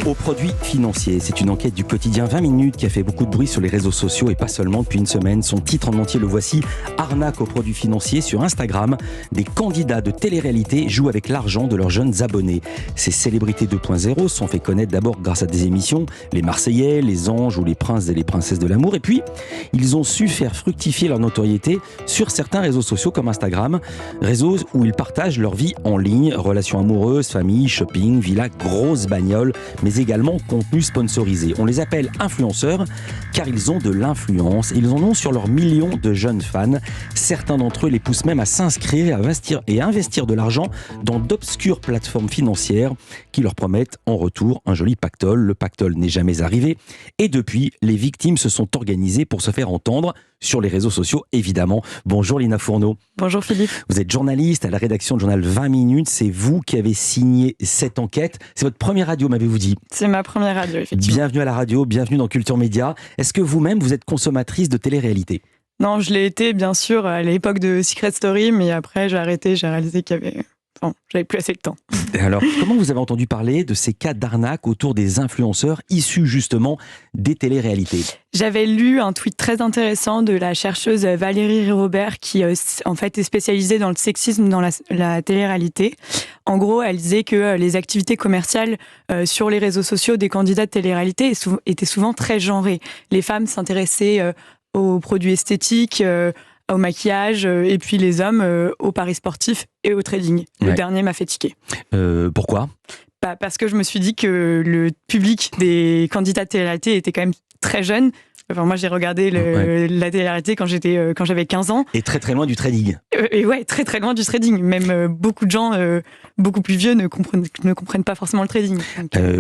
Aux produits financiers, c'est une enquête du quotidien 20 minutes qui a fait beaucoup de bruit sur les réseaux sociaux et pas seulement depuis une semaine. Son titre en entier le voici: arnaque aux produits financiers. Sur Instagram, des candidats de télé-réalité jouent avec l'argent de leurs jeunes abonnés. Ces célébrités 2.0 se sont fait connaître d'abord grâce à des émissions, les Marseillais, les Anges ou les Princes et les Princesses de l'amour. Et puis, ils ont su faire fructifier leur notoriété sur certains réseaux sociaux comme Instagram, réseaux où ils partagent leur vie en ligne, relations amoureuses, famille, shopping, villa, grosses bagnoles, mais également contenu sponsorisé. On les appelle influenceurs car ils ont de l'influence. Ils en ont sur leurs millions de jeunes fans. Certains d'entre eux les poussent même à s'inscrire et à investir de l'argent dans d'obscures plateformes financières qui leur promettent en retour un joli pactole. Le pactole n'est jamais arrivé et depuis, les victimes se sont organisées pour se faire entendre sur les réseaux sociaux, évidemment. Bonjour Lina Fourneau. Bonjour Philippe. Vous êtes journaliste à la rédaction du journal 20 minutes. C'est vous qui avez signé cette enquête. C'est votre première radio, m'avez-vous dit? C'est ma première radio, effectivement. Bienvenue à la radio, bienvenue dans Culture Média. Est-ce que vous-même, vous êtes consommatrice de télé-réalité? Non, je l'ai été, bien sûr, à l'époque de Secret Story, mais après, j'ai arrêté, j'ai réalisé qu'il y avait... Enfin, j'avais plus assez de temps. Alors, comment vous avez entendu parler de ces cas d'arnaque autour des influenceurs issus justement des télé-réalités? J'avais lu un tweet très intéressant de la chercheuse Valérie Robert qui, en fait, est spécialisée dans le sexisme dans la télé-réalité. En gros, elle disait que les activités commerciales sur les réseaux sociaux des candidats de télé-réalité étaient souvent très genrées. Les femmes s'intéressaient aux produits esthétiques, au maquillage, et puis les hommes aux paris sportifs et au trading. Le dernier m'a fait tiquer. Pourquoi ? Parce que je me suis dit que le public des candidats de télé-réalité était quand même très jeune. Enfin, moi, j'ai regardé la télé-réalité quand j'avais 15 ans. Et très très loin du trading. Et ouais, très très loin du trading. Même beaucoup de gens, beaucoup plus vieux, ne comprennent pas forcément le trading.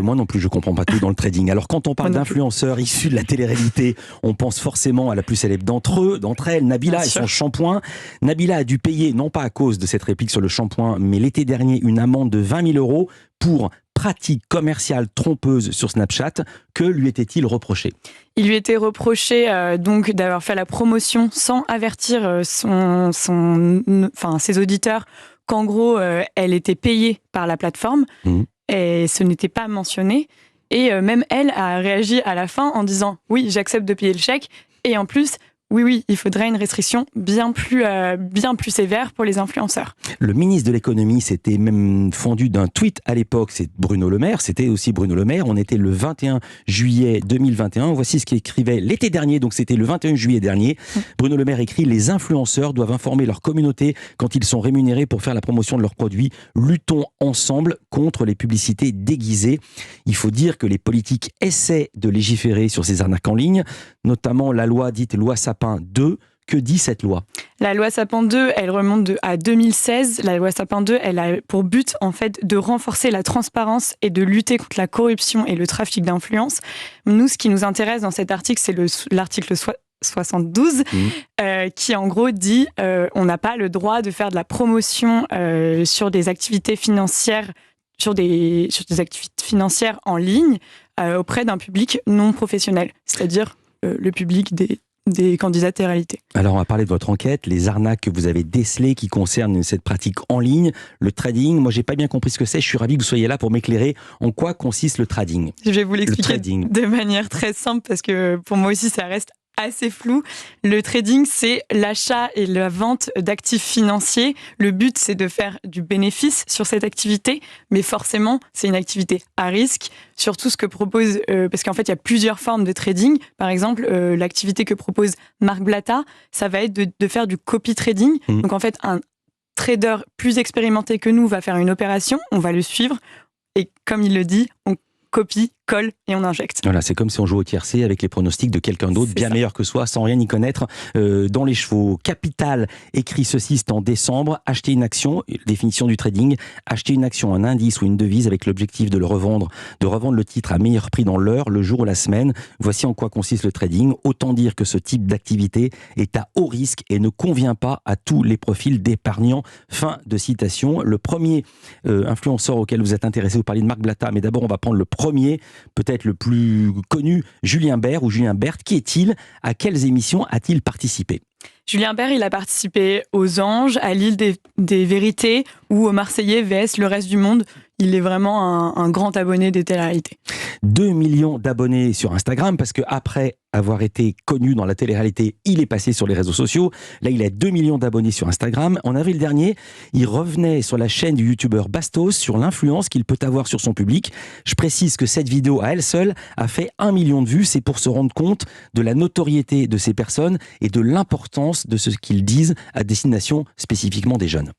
Moi non plus, je comprends pas tout dans le trading. Alors quand on parle d'influenceurs issus de la télé-réalité, on pense forcément à la plus célèbre d'entre elles, Nabila et son shampoing. Nabila a dû payer, non pas à cause de cette réplique sur le shampoing, mais l'été dernier, une amende de 20 000 € pour pratique commerciale trompeuse sur Snapchat. Que lui était-il reproché ? Il lui était reproché donc d'avoir fait la promotion sans avertir ses auditeurs qu'en gros elle était payée par la plateforme et ce n'était pas mentionné. Et même elle a réagi à la fin en disant oui, j'accepte de payer le chèque et en plus oui, il faudrait une restriction bien plus sévère pour les influenceurs. Le ministre de l'économie s'était même fendu d'un tweet à l'époque, c'était aussi Bruno Le Maire, on était le 21 juillet 2021, voici ce qu'il écrivait l'été dernier, donc c'était le 21 juillet dernier. Bruno Le Maire écrit: les influenceurs doivent informer leur communauté quand ils sont rémunérés pour faire la promotion de leurs produits. Luttons ensemble contre les publicités déguisées. Il faut dire que les politiques essaient de légiférer sur ces arnaques en ligne, notamment la loi dite loi Sapin 2. Que dit cette loi ? La loi Sapin 2, elle remonte à 2016. La loi Sapin 2, elle a pour but en fait de renforcer la transparence et de lutter contre la corruption et le trafic d'influence. Nous, ce qui nous intéresse dans cet article, c'est l'article 72 qui en gros dit on n'a pas le droit de faire de la promotion sur des activités financières sur des activités financières en ligne auprès d'un public non professionnel, c'est-à-dire le public des candidats de télé-réalité. Alors on va parler de votre enquête, les arnaques que vous avez décelées qui concernent cette pratique en ligne, le trading. Moi j'ai pas bien compris ce que c'est, je suis ravi que vous soyez là pour m'éclairer. En quoi consiste le trading ? Je vais vous l'expliquer de manière très simple parce que pour moi aussi ça reste assez flou. Le trading, c'est l'achat et la vente d'actifs financiers. Le but, c'est de faire du bénéfice sur cette activité, mais forcément, c'est une activité à risque. Surtout ce que propose, parce qu'en fait, il y a plusieurs formes de trading. Par exemple, l'activité que propose Marc Blatta, ça va être de faire du copy trading. Donc en fait, un trader plus expérimenté que nous va faire une opération, on va le suivre, et comme il le dit, on copie, colle et on injecte. Voilà, c'est comme si on jouait au tiercé avec les pronostics de quelqu'un d'autre, bien meilleur que soi, sans rien y connaître. Dans les chevaux, Capital écrit ceci, c'est en décembre: acheter une action, définition du trading, acheter une action, un indice ou une devise avec l'objectif de revendre le titre à meilleur prix dans l'heure, le jour ou la semaine. Voici en quoi consiste le trading. Autant dire que ce type d'activité est à haut risque et ne convient pas à tous les profils d'épargnants. Fin de citation. Le premier influenceur auquel vous êtes intéressé, vous parlez de Marc Blatta, mais d'abord on va prendre le premier premier, peut-être le plus connu, Julien Bert ou Julien Berthe. Qui est-il? À quelles émissions a-t-il participé? Julien Bert, il a participé aux Anges, à l'île des Vérités ou aux Marseillais vs le reste du monde. Il est vraiment un grand abonné des télé-réalités. 2 millions d'abonnés sur Instagram, parce qu'après avoir été connu dans la télé-réalité, il est passé sur les réseaux sociaux. Là, il a 2 millions d'abonnés sur Instagram. En avril dernier, il revenait sur la chaîne du youtubeur Bastos sur l'influence qu'il peut avoir sur son public. Je précise que cette vidéo, à elle seule, a fait 1 million de vues. C'est pour se rendre compte de la notoriété de ces personnes et de l'importance de ce qu'ils disent à destination spécifiquement des jeunes.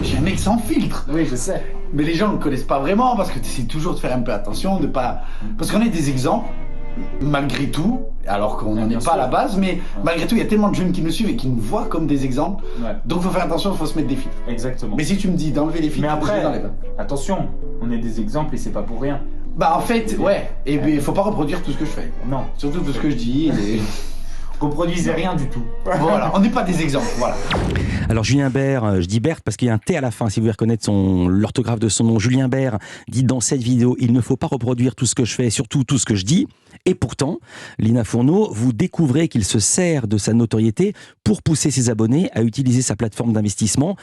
J'ai un mec sans filtre. Oui, je sais. Mais les gens ne le connaissent pas vraiment parce que tu essaies toujours de faire un peu attention, de pas. Parce qu'on est des exemples, malgré tout, alors qu'on n'en est pas à la base, mais malgré tout, il y a tellement de jeunes qui nous suivent et qui nous voient comme des exemples. Ouais. Donc, il faut faire attention, il faut se mettre des filtres. Exactement. Mais si tu me dis d'enlever les filtres, mais après, attention, on est des exemples et c'est pas pour rien. Bah, en fait, ouais. Et il faut pas reproduire tout ce que je fais. Non. Surtout tout ce que je dis. Qu'on produisait rien du tout. Voilà, on n'est pas des exemples, voilà. Alors Julien Bert, je dis Berthe parce qu'il y a un T à la fin, si vous voulez reconnaître l'orthographe de son nom. Julien Bert dit dans cette vidéo, il ne faut pas reproduire tout ce que je fais, surtout tout ce que je dis. Et pourtant, Lina Fourneau, vous découvrez qu'il se sert de sa notoriété pour pousser ses abonnés à utiliser sa plateforme d'investissement.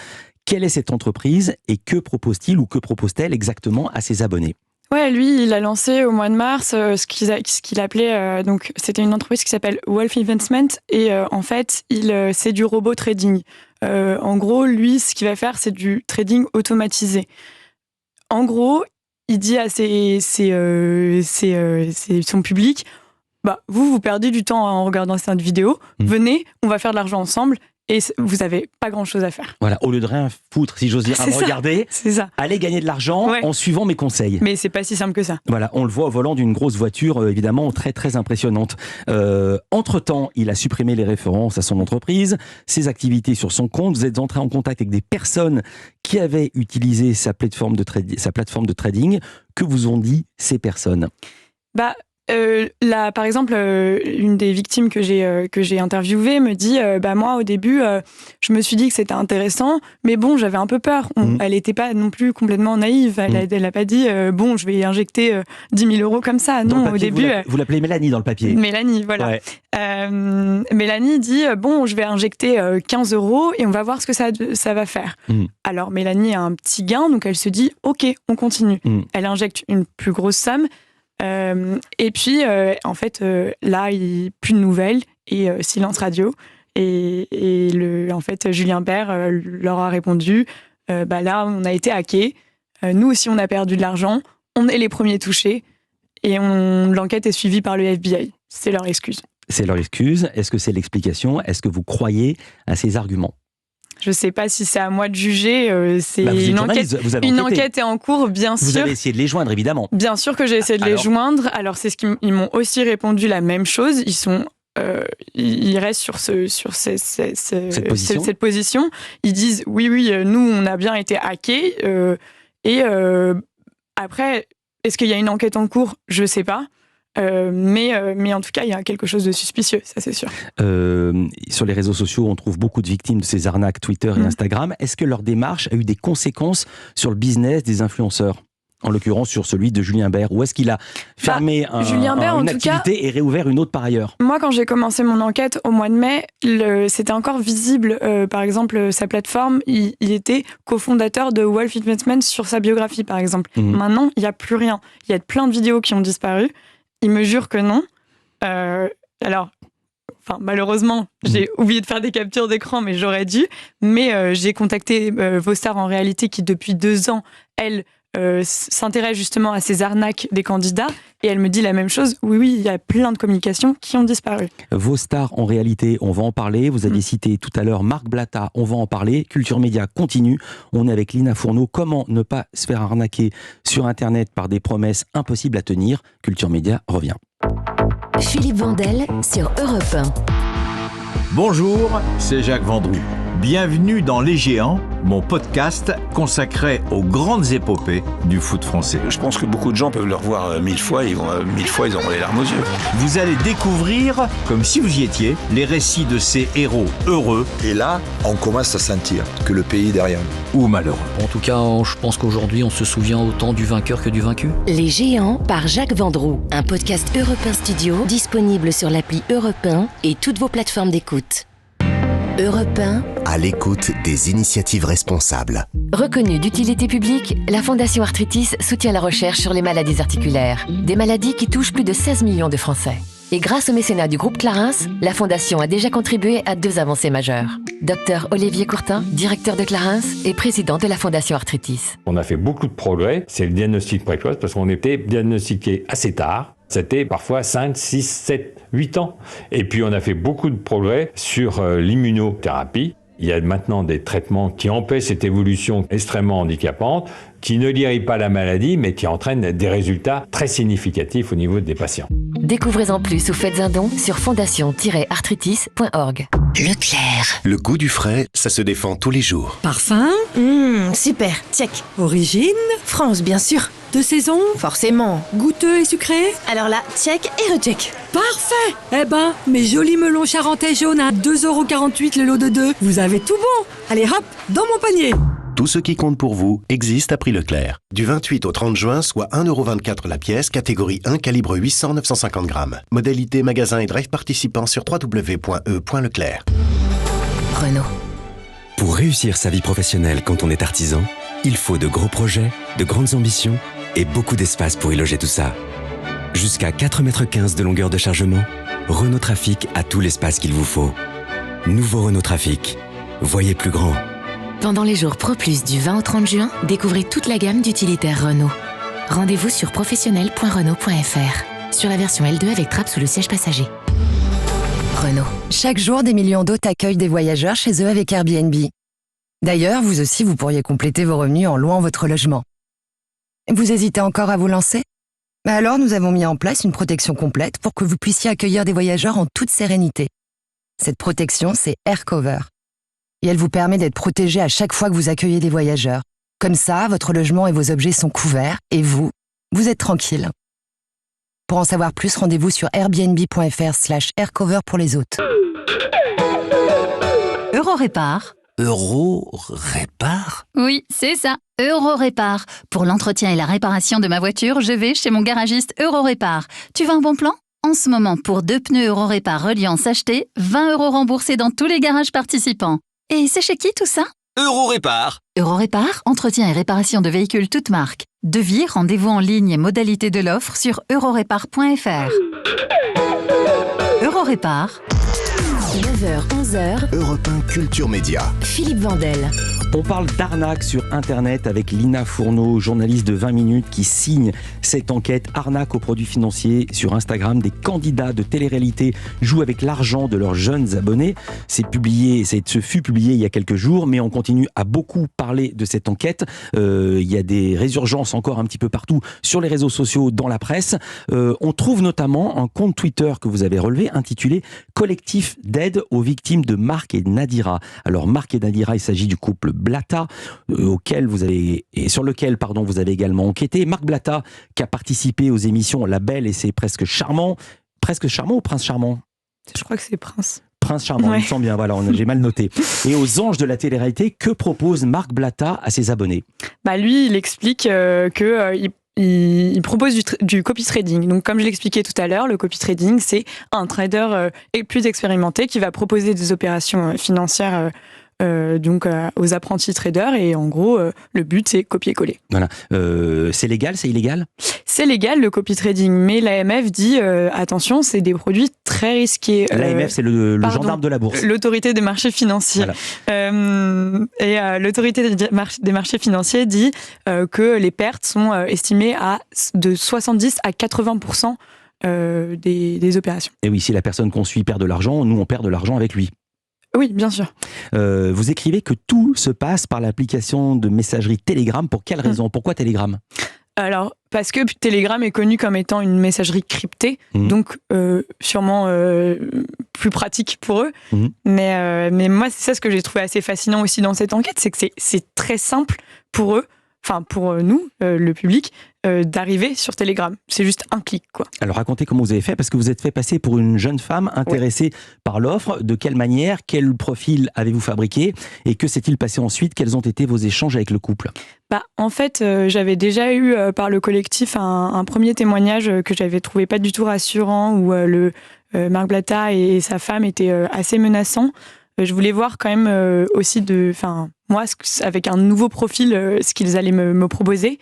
Quelle est cette entreprise et que propose-t-il ou que propose-t-elle exactement à ses abonnés? Ouais, lui, il a lancé au mois de mars ce qu'il appelait, donc c'était une entreprise qui s'appelle Wealth Investment et en fait, c'est du robot trading. En gros, lui, ce qu'il va faire, c'est du trading automatisé. En gros, il dit à son public, bah, vous perdez du temps en regardant cette vidéo, venez, on va faire de l'argent ensemble. Et vous n'avez pas grand-chose à faire. Voilà, au lieu de rien foutre, si j'ose dire, à me regarder, allez gagner de l'argent en suivant mes conseils. Mais c'est pas si simple que ça. Voilà, on le voit au volant d'une grosse voiture, évidemment, très très impressionnante. Entre-temps, il a supprimé les références à son entreprise, ses activités sur son compte. Vous êtes entré en contact avec des personnes qui avaient utilisé sa plateforme de trading. Que vous ont dit ces personnes? Là, par exemple, une des victimes que j'ai interviewées me dit moi, au début, je me suis dit que c'était intéressant, mais bon, j'avais un peu peur. Elle n'était pas non plus complètement naïve. Elle n'a pas dit je vais injecter 10 000 € comme ça. Non, papier, au début. Vous l'appelez Mélanie dans le papier. Mélanie, voilà. Ouais. Mélanie dit je vais injecter 15 € et on va voir ce que ça va faire. Alors, Mélanie a un petit gain, donc elle se dit ok, on continue. Elle injecte une plus grosse somme. Et puis, en fait, là, plus de nouvelles et silence radio. Et en fait, Julien Bert leur a répondu là, on a été hackés. Nous aussi, on a perdu de l'argent. On est les premiers touchés. Et l'enquête est suivie par le FBI. C'est leur excuse. C'est leur excuse. Est-ce que c'est l'explication? Est-ce que vous croyez à ces arguments? Je ne sais pas si c'est à moi de juger. C'est une enquête est en cours, bien sûr. Vous avez essayé de les joindre, évidemment. Bien sûr que j'ai essayé de les joindre. Alors, ils m'ont aussi répondu la même chose. Ils restent sur cette position. Ils disent oui, nous, on a bien été hackés. Après, est-ce qu'il y a une enquête en cours? Je ne sais pas. Mais en tout cas, il y a quelque chose de suspicieux, ça c'est sûr. Sur les réseaux sociaux, on trouve beaucoup de victimes de ces arnaques Twitter et Instagram. Est-ce que leur démarche a eu des conséquences sur le business des influenceurs? En l'occurrence sur celui de Julien Bert, ou est-ce qu'il a fermé une activité et réouvert une autre par ailleurs? Moi, quand j'ai commencé mon enquête au mois de mai, c'était encore visible. Par exemple, sa plateforme, il était cofondateur de Wealth Investment sur sa biographie, par exemple. Maintenant, il n'y a plus rien. Il y a plein de vidéos qui ont disparu. Il me jure que non. Malheureusement, j'ai oublié de faire des captures d'écran, mais j'aurais dû. Mais j'ai contacté Vostar en réalité, qui depuis 2 ans, elle s'intéresse justement à ces arnaques des candidats. Et elle me dit la même chose. Oui, il y a plein de communications qui ont disparu. Vostar en réalité, on va en parler. Vous aviez cité tout à l'heure Marc Blatta, on va en parler. Culture Média continue. On est avec Lina Fourneau. Comment ne pas se faire arnaquer sur Internet par des promesses impossibles à tenir? Culture Média revient. Philippe Vandel sur Europe 1. Bonjour, c'est Jacques Vendroux. Bienvenue dans Les Géants, mon podcast consacré aux grandes épopées du foot français. Je pense que beaucoup de gens peuvent le revoir 1000 fois, ils auront les larmes aux yeux. Vous allez découvrir, comme si vous y étiez, les récits de ces héros heureux. Et là, on commence à sentir que le pays est derrière nous. Ou malheureux. En tout cas, je pense qu'aujourd'hui, on se souvient autant du vainqueur que du vaincu. Les Géants par Jacques Vendroux, un podcast Europe 1 Studio, disponible sur l'appli Europe 1 et toutes vos plateformes d'écoute. Europe 1, à l'écoute des initiatives responsables. Reconnue d'utilité publique, la Fondation Arthritis soutient la recherche sur les maladies articulaires, des maladies qui touchent plus de 16 millions de Français. Et grâce au mécénat du groupe Clarins, la Fondation a déjà contribué à 2 avancées majeures. Dr Olivier Courtin, directeur de Clarins et président de la Fondation Arthritis. On a fait beaucoup de progrès, c'est le diagnostic précoce, parce qu'on était diagnostiqué assez tard. C'était parfois 5, 6, 7, 8 ans. Et puis on a fait beaucoup de progrès sur l'immunothérapie. Il y a maintenant des traitements qui empêchent cette évolution extrêmement handicapante, qui ne guérissent pas la maladie, mais qui entraînent des résultats très significatifs au niveau des patients. Découvrez-en plus ou faites un don sur fondation-arthritis.org. Leclerc. Le goût du frais, ça se défend tous les jours. Parfum, super, check. Origine, France bien sûr. De saison, forcément. Goûteux et sucré, alors là, check et recheck. Parfait. Eh ben, mes jolis melons charentais jaunes à 2,48€ le lot de 2. Vous avez tout bon. Allez hop, dans mon panier. Tout ce qui compte pour vous existe à prix Leclerc. Du 28 au 30 juin, soit 1,24€ la pièce, catégorie 1, calibre 800-950 grammes. Modalité magasin et drive participant sur www.e.leclerc. Renault. Pour réussir sa vie professionnelle quand on est artisan, il faut de gros projets, de grandes ambitions et beaucoup d'espace pour y loger tout ça. Jusqu'à 4,15 m de longueur de chargement, Renault Trafic a tout l'espace qu'il vous faut. Nouveau Renault Trafic. Voyez plus grand. Pendant les jours Pro Plus du 20 au 30 juin, découvrez toute la gamme d'utilitaires Renault. Rendez-vous sur professionnel.renault.fr. Sur la version L2 avec trappe sous le siège passager. Renault. Chaque jour, des millions d'hôtes accueillent des voyageurs chez eux avec Airbnb. D'ailleurs, vous aussi, vous pourriez compléter vos revenus en louant votre logement. Vous hésitez encore à vous lancer ? Alors, nous avons mis en place une protection complète pour que vous puissiez accueillir des voyageurs en toute sérénité. Cette protection, c'est AirCover. Et elle vous permet d'être protégé à chaque fois que vous accueillez des voyageurs. Comme ça, votre logement et vos objets sont couverts et vous êtes tranquille. Pour en savoir plus, rendez-vous sur airbnb.fr/aircover pour les hôtes. Eurorépar. Eurorépar ? Oui, c'est ça. Eurorépar. Pour l'entretien et la réparation de ma voiture, je vais chez mon garagiste Eurorépar. Tu veux un bon plan ? En ce moment, pour 2 pneus Eurorépar Reliance achetés, 20 € remboursés dans tous les garages participants. Et c'est chez qui tout ça ? Eurorépar. Eurorépar, entretien et réparation de véhicules toutes marques. Devis, rendez-vous en ligne et modalité de l'offre sur eurorépar.fr. Eurorépar. 9h, 11h. Europe 1 Culture Média. Philippe Vandel. On parle d'arnaque sur Internet avec Lina Fourneau, journaliste de 20 minutes qui signe cette enquête. Arnaque aux produits financiers sur Instagram. Des candidats de télé-réalité jouent avec l'argent de leurs jeunes abonnés. Ce fut publié il y a quelques jours, mais on continue à beaucoup parler de cette enquête. Il y a des résurgences encore un petit peu partout sur les réseaux sociaux, dans la presse. On trouve notamment un compte Twitter que vous avez relevé intitulé « Collectif d'aide aux victimes de Marc et Nadira ». Alors Marc et Nadira, il s'agit du couple Blatta, sur lequel vous avez également enquêté. Marc Blatta, qui a participé aux émissions La Belle et c'est presque charmant. Presque charmant ou Prince Charmant ? Je crois que c'est Prince. Prince Charmant, ouais. Il me semble bien, voilà, j'ai mal noté. Et aux anges de la télé-réalité, que propose Marc Blatta à ses abonnés ? Lui, il explique qu'il propose du copy trading. Donc, comme je l'expliquais tout à l'heure, le copy trading, c'est un trader plus expérimenté qui va proposer des opérations financières aux apprentis traders et en gros le but c'est copier-coller. Voilà. C'est légal, c'est illégal ? C'est légal le copy trading, mais l'AMF dit attention, c'est des produits très risqués. L'AMF c'est le gendarme de la bourse. L'autorité des marchés financiers. Voilà. L'autorité des marchés financiers dit que les pertes sont estimées de 70 à 80% des opérations. Et oui, si la personne qu'on suit perd de l'argent, nous on perd de l'argent avec lui. Oui, bien sûr. Vous écrivez que tout se passe par l'application de messagerie Telegram. Pour quelle raison ? Pourquoi Telegram ? Alors, parce que Telegram est connu comme étant une messagerie cryptée, donc sûrement plus pratique pour eux. Mais moi, c'est ça ce que j'ai trouvé assez fascinant aussi dans cette enquête, c'est que c'est très simple pour eux, enfin pour nous, le public, d'arriver sur Telegram. C'est juste un clic, quoi. Alors racontez comment vous avez fait, parce que vous êtes fait passer pour une jeune femme intéressée par l'offre. De quelle manière, quel profil avez-vous fabriqué et que s'est-il passé ensuite? Quels ont été vos échanges avec le couple? En fait, j'avais déjà eu par le collectif un premier témoignage que j'avais trouvé pas du tout rassurant, où Marc Blatta et sa femme étaient assez menaçants. Je voulais voir quand même aussi moi, avec un nouveau profil, ce qu'ils allaient me proposer.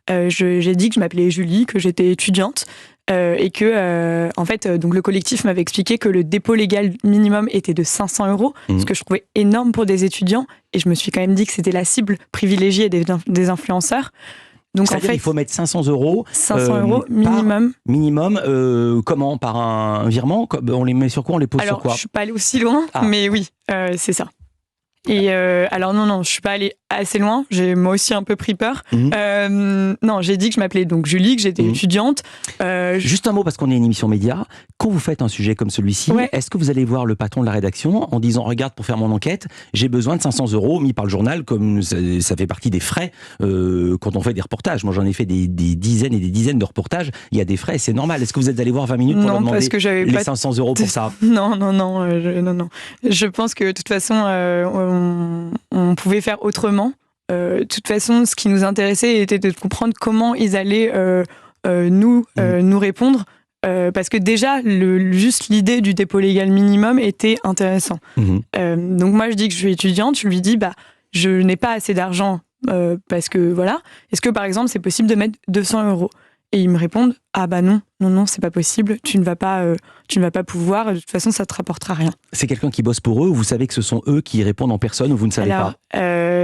J'ai dit que je m'appelais Julie, que j'étais étudiante et que, en fait, donc le collectif m'avait expliqué que le dépôt légal minimum était de 500 €, ce que je trouvais énorme pour des étudiants. Et je me suis quand même dit que c'était la cible privilégiée des influenceurs. Donc en fait, il faut mettre 500 €. 500 € minimum. Minimum. Comment? Par un virement? On les met sur quoi? On les pose sur quoi? Alors, je suis pas allée aussi loin, mais oui, c'est ça. Et alors non, je suis pas allée assez loin. J'ai moi aussi un peu pris peur. Non, j'ai dit que je m'appelais donc Julie, que j'étais étudiante. Juste un mot, parce qu'on est une émission média. Quand vous faites un sujet comme celui-ci, est-ce que vous allez voir le patron de la rédaction en disant: regarde, pour faire mon enquête, j'ai besoin de 500 € mis par le journal, comme ça fait partie des frais quand on fait des reportages. Moi, j'en ai fait des dizaines et des dizaines de reportages. Il y a des frais, c'est normal. Est-ce que vous êtes allé voir 20 minutes pour leur demander parce que j'avais les 500 € pour ça? Non. Je pense que de toute façon, on pouvait faire autrement. De toute façon, ce qui nous intéressait était de comprendre comment ils allaient nous répondre. Parce que déjà, juste l'idée du dépôt légal minimum était intéressant. Donc moi, je dis que je suis étudiante, je lui dis, je n'ai pas assez d'argent parce que voilà. Est-ce que par exemple, c'est possible de mettre 200 €? Et ils me répondent: ah non, c'est pas possible, tu ne vas pas pouvoir, de toute façon ça te rapportera rien. C'est quelqu'un qui bosse pour eux, ou vous savez que ce sont eux qui répondent en personne, ou vous ne savez pas?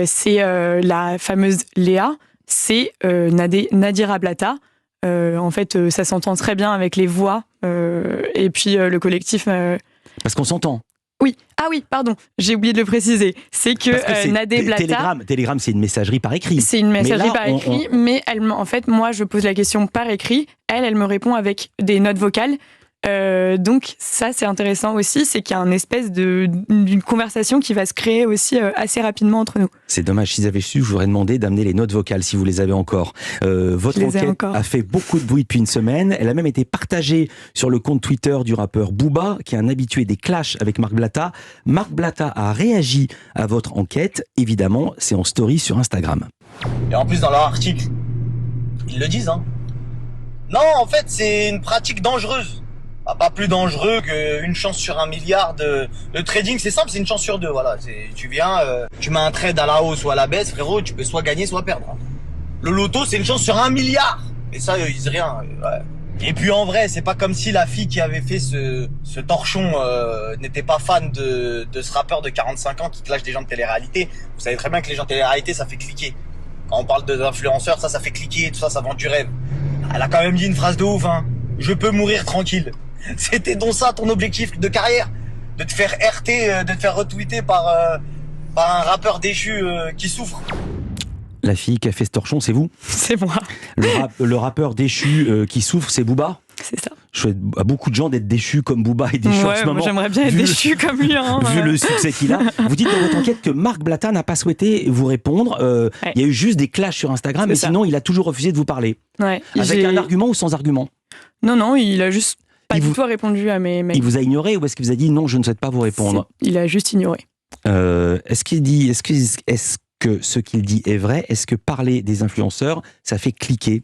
C'est la fameuse Léa, c'est Nadira Blatta. En fait, ça s'entend très bien avec les voix, et puis le collectif... Parce qu'on s'entend. Oui, pardon, j'ai oublié de le préciser. C'est que Nadé Blatta... Telegram, c'est une messagerie par écrit. C'est une messagerie par écrit, mais en fait, moi, je pose la question par écrit. Elle me répond avec des notes vocales. Donc ça, c'est intéressant aussi, c'est qu'il y a une espèce d'une conversation qui va se créer aussi assez rapidement entre nous. C'est dommage, s'ils avaient su, je vous aurais demandé d'amener les notes vocales, si vous les avez encore. Votre enquête a fait beaucoup de bruit depuis une semaine. Elle a même été partagée sur le compte Twitter du rappeur Booba, qui est un habitué des clashs avec Marc Blatta. Marc Blatta a réagi à votre enquête. Évidemment, c'est en story sur Instagram. Et en plus, dans leur article, ils le disent, hein. Non, en fait, c'est une pratique dangereuse. Pas plus dangereux qu'une chance sur 1 milliard le trading, c'est simple, c'est une chance sur 2, voilà. Tu viens, tu mets un trade à la hausse ou à la baisse, frérot, tu peux soit gagner, soit perdre. Hein. Le loto, c'est une chance sur 1 milliard. Et ça, ils disent rien. Ouais. Et puis en vrai, c'est pas comme si la fille qui avait fait ce torchon n'était pas fan de ce rappeur de 45 ans qui clash des gens de télé-réalité. Vous savez très bien que les gens de télé-réalité, ça fait cliquer. Quand on parle d'influenceurs, ça fait cliquer, tout ça, ça vend du rêve. Elle a quand même dit une phrase de ouf, hein. Je peux mourir tranquille. C'était donc ça ton objectif de carrière, de te faire RT, de te faire retweeter par un rappeur déchu qui souffre. La fille qui a fait ce torchon, c'est vous? C'est moi. Le rappeur déchu qui souffre, c'est Booba? C'est ça. Je souhaite à beaucoup de gens d'être déchus comme Booba et déchus en ce moment. Moi j'aimerais bien être déchu comme lui. Hein, vu le succès qu'il a. Vous dites dans votre enquête que Marc Blatta n'a pas souhaité vous répondre. Il y a eu juste des clashs sur Instagram, mais sinon il a toujours refusé de vous parler. Ouais. Avec un argument ou sans argument? Non, il a juste pas du tout répondu à mes mails. Il vous a ignoré ou est-ce qu'il vous a dit non, je ne souhaite pas vous répondre? Il a juste ignoré. Est-ce que ce qu'il dit est vrai? Est-ce que parler des influenceurs, ça fait cliquer?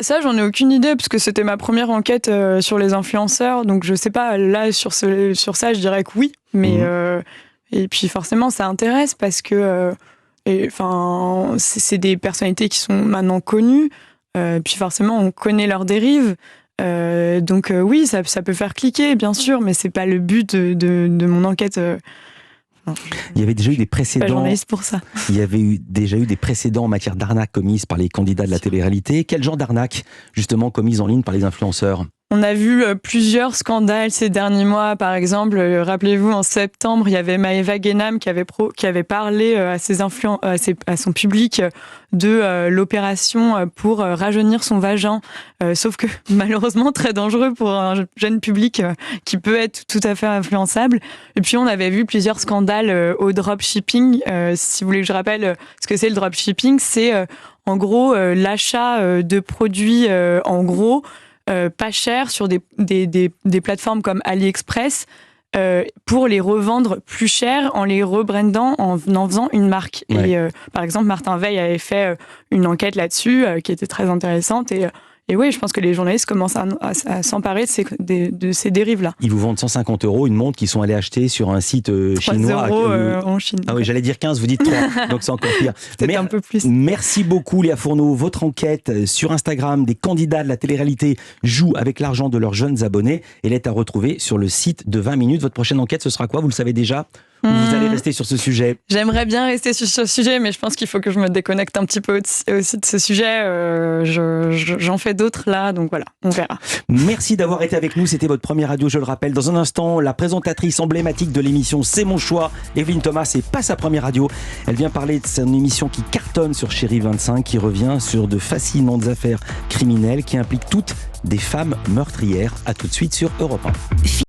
Ça, j'en ai aucune idée, parce que c'était ma première enquête sur les influenceurs, donc je sais pas, là, sur ça, je dirais que oui, mais et puis forcément, ça intéresse, parce que c'est des personnalités qui sont maintenant connues, puis forcément, on connaît leurs dérives, donc oui, ça peut faire cliquer, bien sûr, mais c'est pas le but de mon enquête. Il y avait déjà eu des précédents. Pas journaliste pour ça. Il y avait déjà eu des précédents en matière d'arnaque commises par les candidats de la télé-réalité. Quel genre d'arnaque, justement, commise en ligne par les influenceurs? On a vu plusieurs scandales ces derniers mois. Par exemple, rappelez-vous, en septembre, il y avait Maëva Guénam qui avait parlé à son public de l'opération pour rajeunir son vagin. Sauf que malheureusement, très dangereux pour un jeune public qui peut être tout à fait influençable. Et puis, on avait vu plusieurs scandales au dropshipping. Si vous voulez que je rappelle ce que c'est le dropshipping, c'est en gros l'achat de produits en gros pas cher sur des plateformes comme AliExpress pour les revendre plus cher en les rebrandant, en faisant une marque. Ouais. Et par exemple, Martin Veil avait fait une enquête là-dessus qui était très intéressante et oui, je pense que les journalistes commencent à s'emparer de ces dérives-là. Ils vous vendent 150 € une montre qu'ils sont allés acheter sur un site chinois. 3 € en Chine. Ah oui, j'allais dire 15, vous dites 3, donc c'est encore pire. Peut-être un peu plus. Merci beaucoup Léa Fourneau. Votre enquête sur Instagram des candidats de la télé-réalité jouent avec l'argent de leurs jeunes abonnés. Elle est à retrouver sur le site de 20 minutes. Votre prochaine enquête, ce sera quoi? Vous le savez déjà? Vous allez rester sur ce sujet? J'aimerais bien rester sur ce sujet, mais je pense qu'il faut que je me déconnecte un petit peu aussi de ce sujet. J'en fais d'autres là, donc voilà, on verra. Merci d'avoir été avec nous, c'était votre première radio, je le rappelle. Dans un instant, la présentatrice emblématique de l'émission C'est mon choix, Evelyne Thomas, et pas sa première radio. Elle vient parler de son émission qui cartonne sur Chérie 25, qui revient sur de fascinantes affaires criminelles qui impliquent toutes des femmes meurtrières. À tout de suite sur Europe 1.